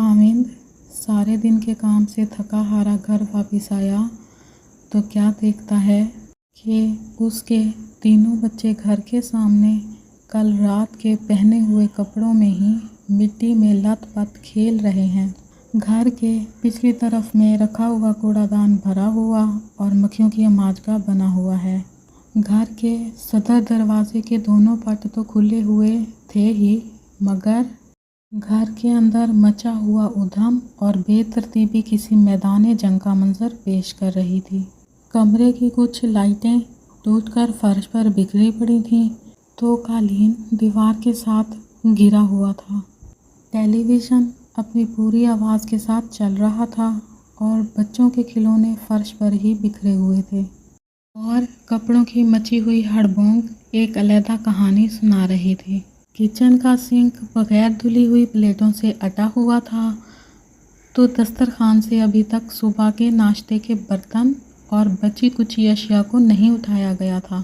हामिद सारे दिन के काम से थका हारा घर वापस आया तो क्या देखता है कि उसके तीनों बच्चे घर के सामने कल रात के पहने हुए कपड़ों में ही मिट्टी में लत-पत खेल रहे हैं। घर के पिछली तरफ में रखा हुआ कूड़ादान भरा हुआ और मक्खियों की आमाजगा बना हुआ है। घर के सदर दरवाजे के दोनों पट तो खुले हुए थे ही, मगर घर के अंदर मचा हुआ उधम और बेतरतीबी किसी मैदान जंग का मंजर पेश कर रही थी। कमरे की कुछ लाइटें टूटकर फर्श पर बिखरी पड़ी थीं तो कालीन दीवार के साथ गिरा हुआ था। टेलीविज़न अपनी पूरी आवाज़ के साथ चल रहा था और बच्चों के खिलौने फर्श पर ही बिखरे हुए थे और कपड़ों की मची हुई हड़बोंग एक अलग कहानी सुना रही थी। किचन का सिंक बगैर धुली हुई प्लेटों से अटा हुआ था तो दस्तरखान से अभी तक सुबह के नाश्ते के बर्तन और बची कुची अशिया को नहीं उठाया गया था।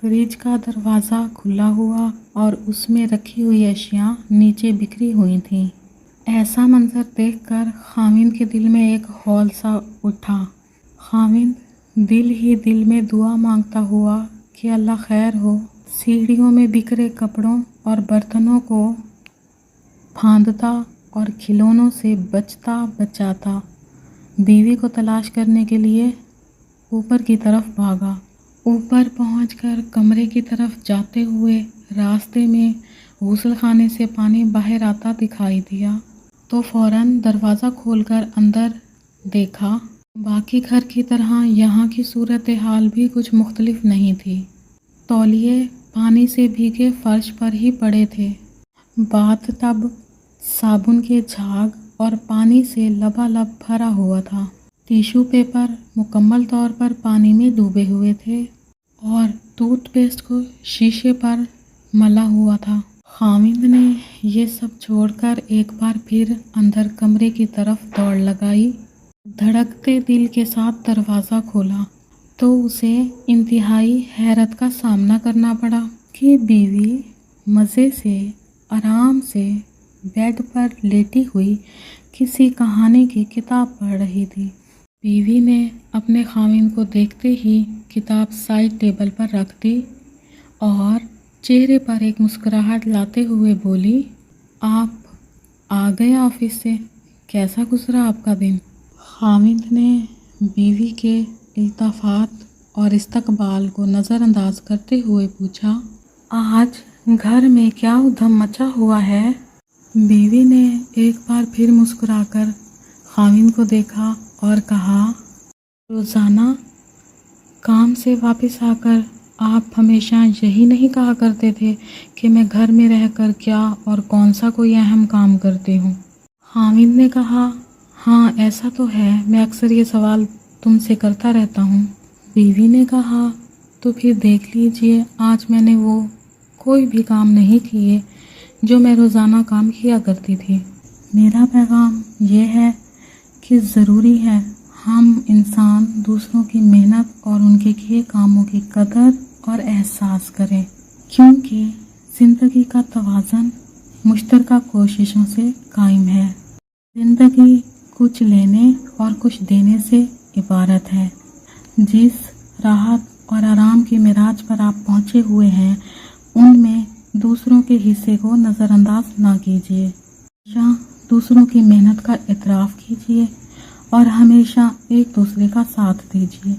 फ्रिज का दरवाज़ा खुला हुआ और उसमें रखी हुई अशिया नीचे बिखरी हुई थीं। ऐसा मंजर देखकर हामिद के दिल में एक हौल सा उठा। हामिद दिल ही दिल में दुआ मांगता हुआ कि अल्लाह खैर हो। सीढ़ियों में बिखरे कपड़ों और बर्तनों को फांदता और खिलौनों से बचता बचाता बीवी को तलाश करने के लिए ऊपर की तरफ भागा। ऊपर पहुंचकर कमरे की तरफ जाते हुए रास्ते में गुस्लखाने से पानी बाहर आता दिखाई दिया तो फौरन दरवाज़ा खोलकर अंदर देखा। बाकी घर की तरह यहाँ की सूरत हाल भी कुछ मुख्तलिफ नहीं थी। तौलिए पानी से भीगे फर्श पर ही पड़े थे। बाथ टब साबुन के झाग और पानी से लबालब भरा हुआ था। टिश्यू पेपर मुकम्मल तौर पर पानी में डूबे हुए थे और टूथपेस्ट को शीशे पर मला हुआ था। हामिद ने ये सब छोड़कर एक बार फिर अंदर कमरे की तरफ दौड़ लगाई। धड़कते दिल के साथ दरवाज़ा खोला तो उसे इंतहाई हैरत का सामना करना पड़ा कि बीवी मज़े से आराम से बेड पर लेटी हुई किसी कहानी की किताब पढ़ रही थी। बीवी ने अपने खाविंद को देखते ही किताब साइड टेबल पर रख दी और चेहरे पर एक मुस्कुराहट लाते हुए बोली, आप आ गए ऑफिस से, कैसा गुजरा आपका दिन? हामिद ने बीवी के इल्तफ़ात और इस्तकबाल को नज़रअंदाज करते हुए पूछा, आज घर में क्या उधम मचा हुआ है? बीवी ने एक बार फिर मुस्कुराकर हामिद को देखा और कहा, रोज़ाना काम से वापस आकर आप हमेशा यही नहीं कहा करते थे कि मैं घर में रहकर क्या और कौन सा कोई अहम काम करती हूँ? हामिद ने कहा, हाँ ऐसा तो है, मैं अक्सर ये सवाल तुमसे करता रहता हूँ। बीवी ने कहा, तो फिर देख लीजिए आज मैंने वो कोई भी काम नहीं किए जो मैं रोज़ाना काम किया करती थी। मेरा पैगाम ये है कि ज़रूरी है हम इंसान दूसरों की मेहनत और उनके किए कामों की कदर और एहसास करें, क्योंकि ज़िंदगी का तवाज़न मुश्तरका कोशिशों से कायम है। ज़िंदगी कुछ लेने और कुछ देने से इबारत है। जिस राहत और आराम की मिराज पर आप पहुँचे हुए हैं उनमें दूसरों के हिस्से को नज़रअंदाज ना कीजिए। हमेशा दूसरों की मेहनत का इतराफ़ कीजिए और हमेशा एक दूसरे का साथ दीजिए।